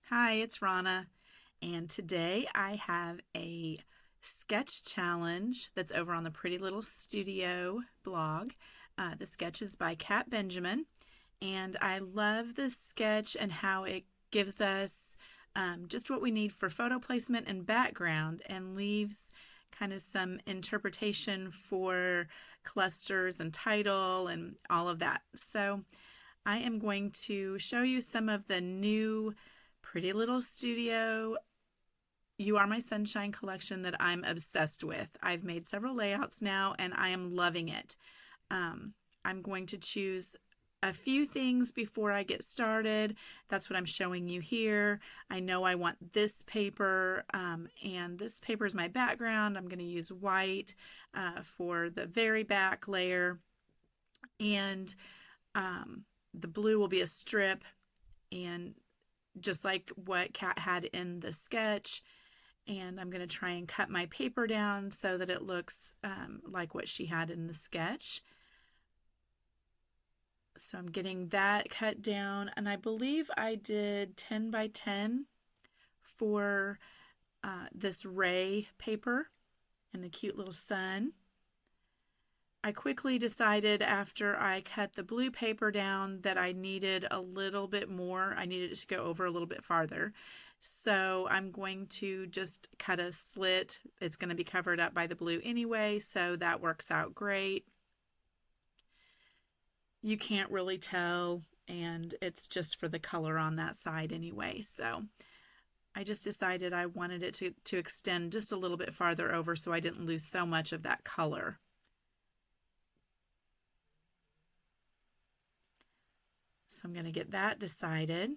Hi, it's Rana, and today I have a sketch challenge that's over on the Pretty Little Studio blog. The sketch is by Kat Benjamin, and I love this sketch and how it gives us just what we need for photo placement and background and leaves kind of some interpretation for clusters and title and all of that. So I am going to show you some of the new Pretty Little Studio You Are My Sunshine collection that I'm obsessed with. I've made several layouts now and I am loving it. I'm going to choose a few things before I get started. That's what I'm showing you here. I know I want this paper, and this paper is my background. I'm going to use white for the very back layer, and the blue will be a strip, and just like what Kat had in the sketch. And I'm going to try and cut my paper down so that it looks like what she had in the sketch. So I'm getting that cut down, and I believe I did 10 by 10 for this ray paper and the cute little sun. I quickly decided after I cut the blue paper down that I needed a little bit more. I needed it to go over a little bit farther. So I'm going to just cut a slit. It's going to be covered up by the blue anyway, so that works out great. You can't really tell, and it's just for the color on that side anyway. So I just decided I wanted it to extend just a little bit farther over so I didn't lose so much of that color. So I'm going to get that decided.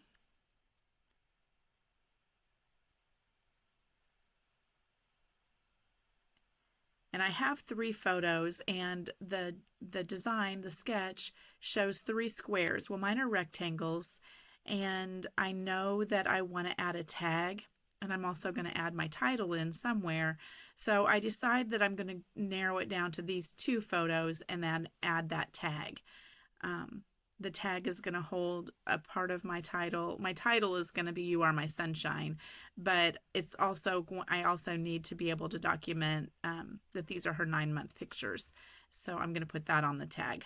And I have 3 photos, and the design, the sketch, shows 3 squares. Well, mine are rectangles, and I know that I want to add a tag, and I'm also going to add my title in somewhere. So I decide that I'm going to narrow it down to these 2 photos and then add that tag. The tag is going to hold a part of my title. My title is going to be You Are My Sunshine, but it's also I also need to be able to document that these are her 9-month pictures. So I'm going to put that on the tag.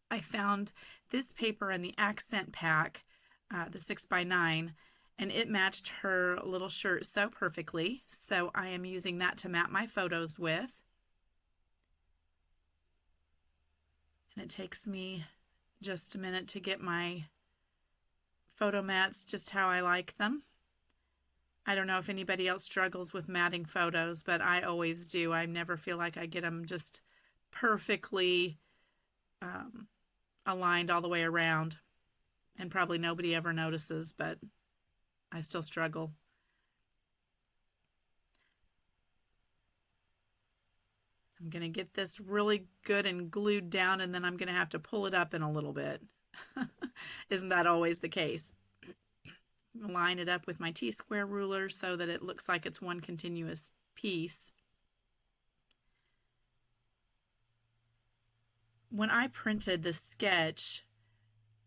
I found this paper in the accent pack, the 6x9, and it matched her little shirt so perfectly. So I am using that to map my photos with. And it takes me just a minute to get my photo mats just how I like them. I don't know if anybody else struggles with matting photos, but I always do. I never feel like I get them just perfectly aligned all the way around. And probably nobody ever notices, but I still struggle. I'm going to get this really good and glued down, and then I'm going to have to pull it up in a little bit. Isn't that always the case? Line it up with my T-square ruler so that it looks like it's one continuous piece. When I printed the sketch,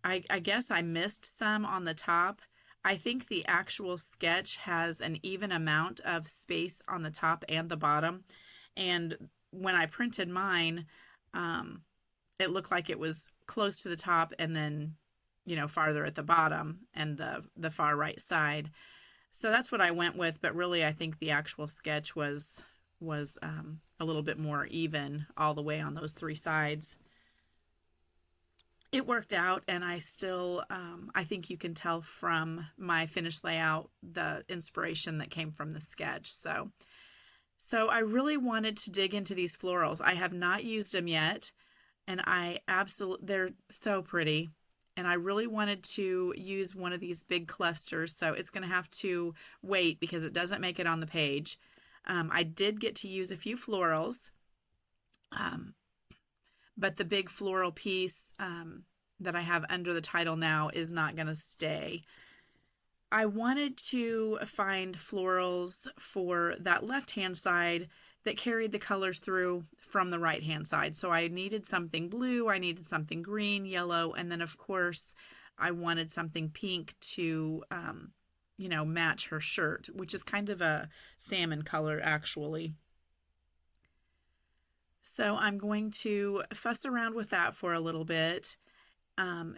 I guess I missed some on the top. I think the actual sketch has an even amount of space on the top and the bottom. And when I printed mine, it looked like it was close to the top and then, farther at the bottom and the far right side. So that's what I went with, but really I think the actual sketch was a little bit more even all the way on those 3 sides. It worked out, and I still, I think you can tell from my finished layout the inspiration that came from the sketch. So I really wanted to dig into these florals. I have not used them yet, and they're so pretty. And I really wanted to use one of these big clusters, so it's going to have to wait because it doesn't make it on the page. I did get to use a few florals, but the big floral piece that I have under the title now is not going to stay. I wanted to find florals for that left-hand side that carried the colors through from the right-hand side. So I needed something blue, I needed something green, yellow, and then of course I wanted something pink to match her shirt, which is kind of a salmon color actually. So I'm going to fuss around with that for a little bit.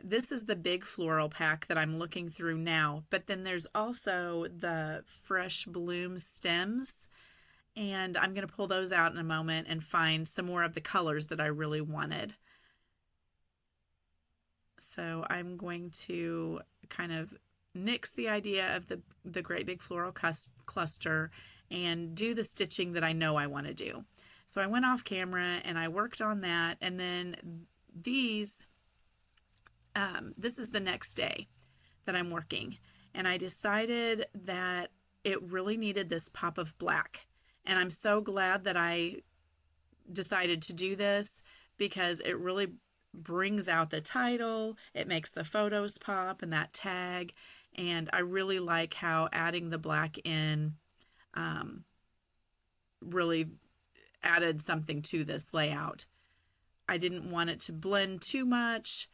This is the big floral pack that I'm looking through now, but then there's also the fresh bloom stems, and I'm going to pull those out in a moment and find some more of the colors that I really wanted. So I'm going to kind of nix the idea of the great big floral cluster and do the stitching that I know I want to do. So I went off camera and I worked on that, and then this is the next day that I'm working, and I decided that it really needed this pop of black. And I'm so glad that I decided to do this because it really brings out the title, it makes the photos pop and that tag, and I really like how adding the black in really added something to this layout. I didn't want it to blend too much,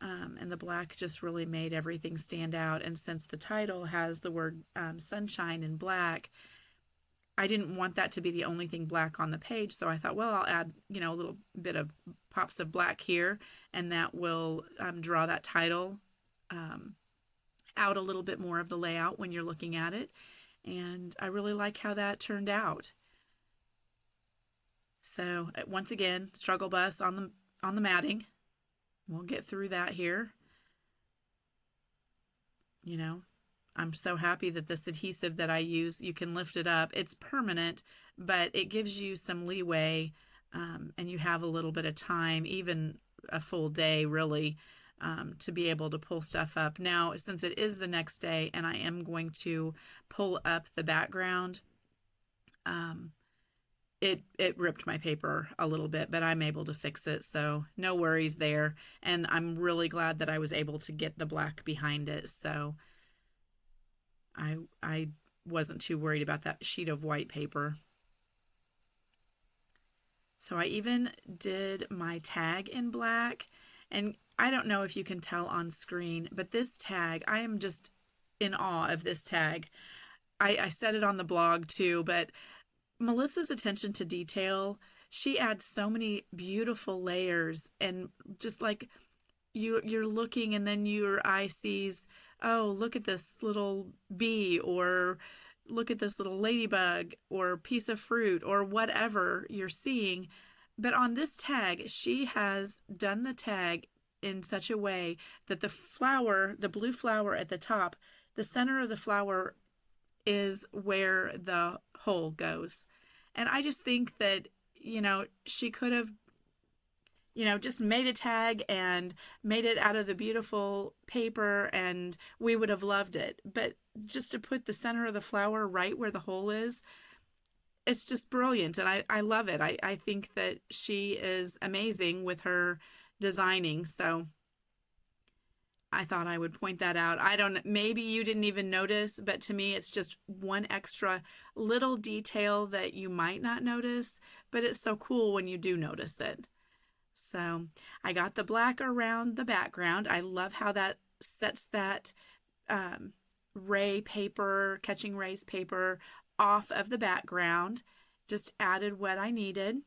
and the black just really made everything stand out. And since the title has the word sunshine in black, I didn't want that to be the only thing black on the page. So I thought, well, I'll add, a little bit of pops of black here, and that will draw that title out a little bit more of the layout when you're looking at it. And I really like how that turned out. So once again, struggle bus on the matting. We'll get through that here. I'm so happy that this adhesive that I use, you can lift it up. It's permanent, but it gives you some leeway, and you have a little bit of time, even a full day really, to be able to pull stuff up. Now, since it is the next day and I am going to pull up the background, it ripped my paper a little bit, but I'm able to fix it, so no worries there. And I'm really glad that I was able to get the black behind it, so I wasn't too worried about that sheet of white paper. So I even did my tag in black, and I don't know if you can tell on screen, but this tag, I am just in awe of this tag. I said it on the blog too, but Melissa's attention to detail, she adds so many beautiful layers, and just like you're looking and then your eye sees, oh, look at this little bee, or look at this little ladybug or piece of fruit or whatever you're seeing. But on this tag, she has done the tag in such a way that the blue flower at the top, the center of the flower is where the hole goes. And I just think that, she could have, just made a tag and made it out of the beautiful paper, and we would have loved it. But just to put the center of the flower right where the hole is, it's just brilliant. And I love it. I think that she is amazing with her designing. So I thought I would point that out. Maybe you didn't even notice, but to me, it's just one extra little detail that you might not notice, but it's so cool when you do notice it. So I got the black around the background. I love how that sets that catching rays paper off of the background. Just added what I needed.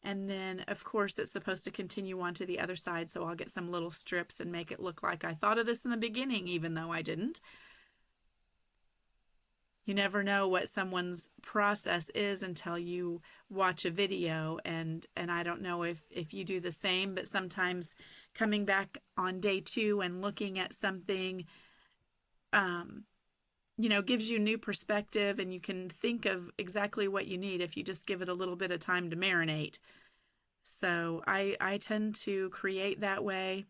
And then, of course, it's supposed to continue on to the other side, so I'll get some little strips and make it look like I thought of this in the beginning, even though I didn't. You never know what someone's process is until you watch a video, and I don't know if you do the same, but sometimes coming back on day 2 and looking at something, gives you new perspective, and you can think of exactly what you need if you just give it a little bit of time to marinate. So I tend to create that way.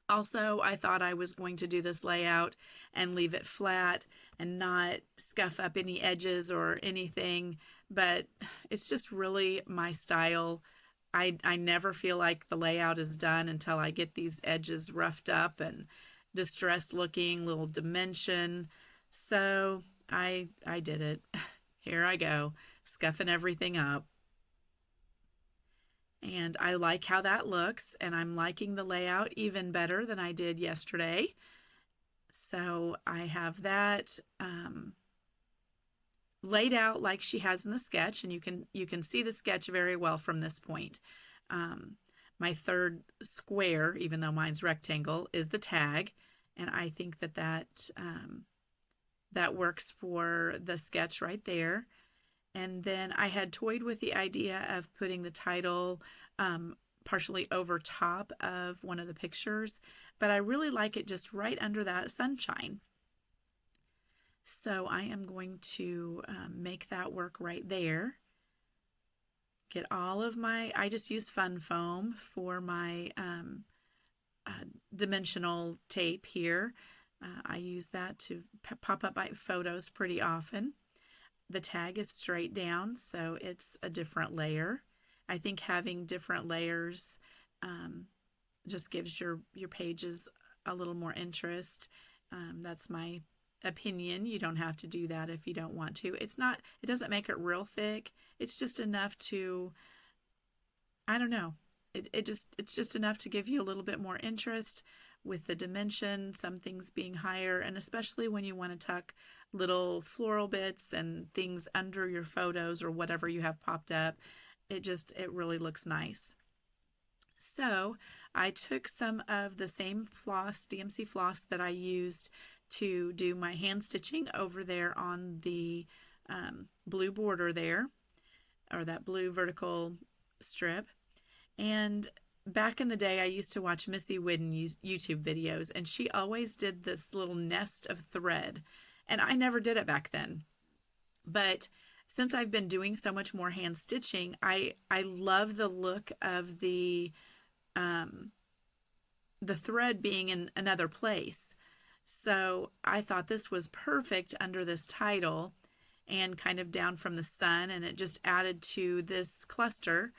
Also, I thought I was going to do this layout and leave it flat and not scuff up any edges or anything, but it's just really my style. I never feel like the layout is done until I get these edges roughed up and distressed looking, little dimension. So I did it. Here I go, scuffing everything up. And I like how that looks, and I'm liking the layout even better than I did yesterday. So I have that laid out like she has in the sketch, and you can see the sketch very well from this point. Um, my third square, even though mine's rectangle, is the tag, and I think that works for the sketch right there. And then I had toyed with the idea of putting the title partially over top of one of the pictures, but I really like it just right under that sunshine. So I am going to make that work right there. Get all of I just used fun foam for my dimensional tape here. I use that to pop up my photos pretty often. The tag is straight down, so it's a different layer. I think having different layers just gives your pages a little more interest. That's my opinion. You don't have to do that if you don't want to. It doesn't make it real thick. It's just enough to, I don't know. It's just enough to give you a little bit more interest with the dimension, some things being higher, and especially when you want to tuck little floral bits and things under your photos or whatever you have popped up. It really looks nice. So I took some of the same floss, DMC floss, that I used to do my hand stitching over there on the blue border there, or that blue vertical strip. And back in the day, I used to watch Missy Whidden YouTube videos, and she always did this little nest of thread. And I never did it back then. But since I've been doing so much more hand stitching, I love the look of the thread being in another place. So I thought this was perfect under this title and kind of down from the sun, and it just added to this cluster.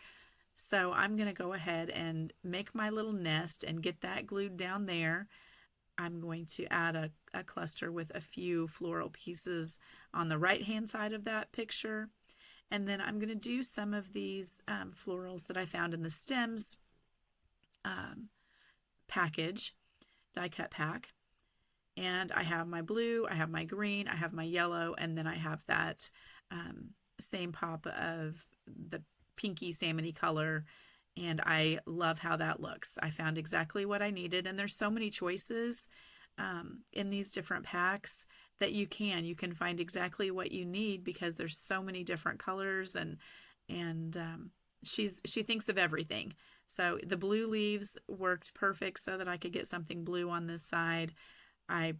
So I'm going to go ahead and make my little nest and get that glued down there. I'm going to add a cluster with a few floral pieces on the right hand side of that picture. And then I'm going to do some of these florals that I found in the stems package, die cut pack. And I have my blue, I have my green, I have my yellow, and then I have that same pop of the pinky salmony color. And I love how that looks. I found exactly what I needed. And there's so many choices in these different packs that you can find exactly what you need, because there's so many different colors, and she thinks of everything. So the blue leaves worked perfect so that I could get something blue on this side. I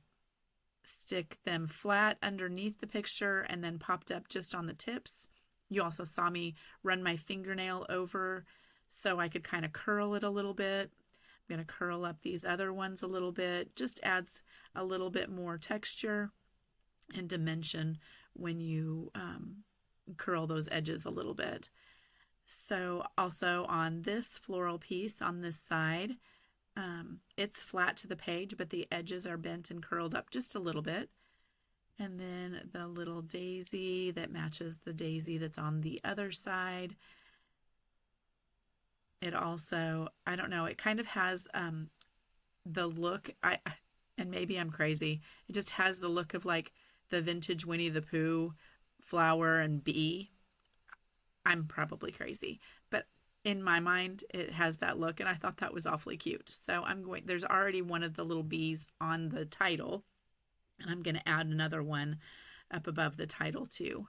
stick them flat underneath the picture and then popped up just on the tips. You also saw me run my fingernail over so I could kind of curl it a little bit. I'm going to curl up these other ones a little bit. Just adds a little bit more texture and dimension when you curl those edges a little bit. So also on this floral piece on this side, it's flat to the page, but the edges are bent and curled up just a little bit. And then the little daisy that matches the daisy that's on the other side. It also, I don't know, it kind of has the look, and maybe I'm crazy, it just has the look of like the vintage Winnie the Pooh flower and bee. I'm probably crazy, but in my mind, it has that look, and I thought that was awfully cute. So there's already one of the little bees on the title, and I'm going to add another one up above the title too.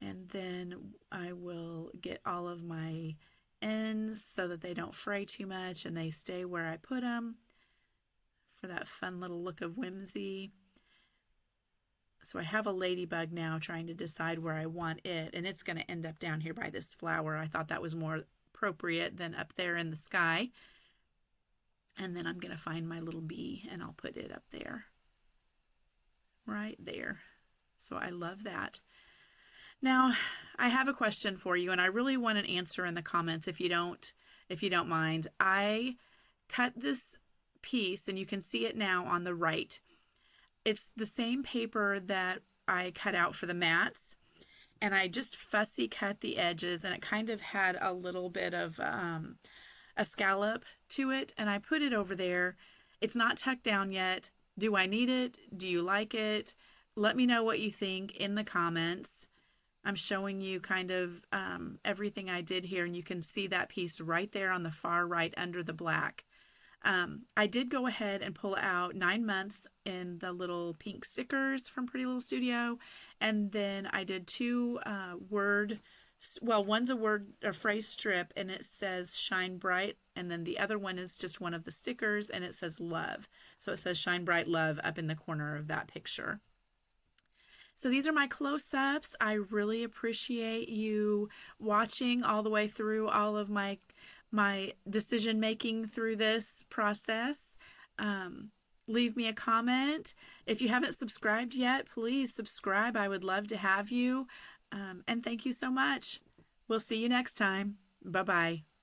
And then I will get all of my ends so that they don't fray too much and they stay where I put them for that fun little look of whimsy. So I have a ladybug now trying to decide where I want it, and it's going to end up down here by this flower. I thought that was more appropriate than up there in the sky. And then I'm going to find my little bee and I'll put it up there. Right there. So I love that. Now, I have a question for you, and I really want an answer in the comments if you don't mind. I cut this piece, and you can see it now on the right. It's the same paper that I cut out for the mats, and I just fussy cut the edges, and it kind of had a little bit of a scallop to it, and I put it over there. It's not tucked down yet. Do I need it? Do you like it? Let me know what you think in the comments. I'm showing you kind of everything I did here, and you can see that piece right there on the far right under the black. I did go ahead and pull out 9 months in the little pink stickers from Pretty Little Studio, and then I did two one's a word or phrase strip, and it says shine bright, and then the other one is just one of the stickers, and it says love. So it says shine bright love up in the corner of that picture. So these are my close-ups. I really appreciate you watching all the way through all of my decision making through this process. Leave me a comment. If you haven't subscribed yet, please subscribe. I would love to have you. And thank you so much. We'll see you next time. Bye-bye.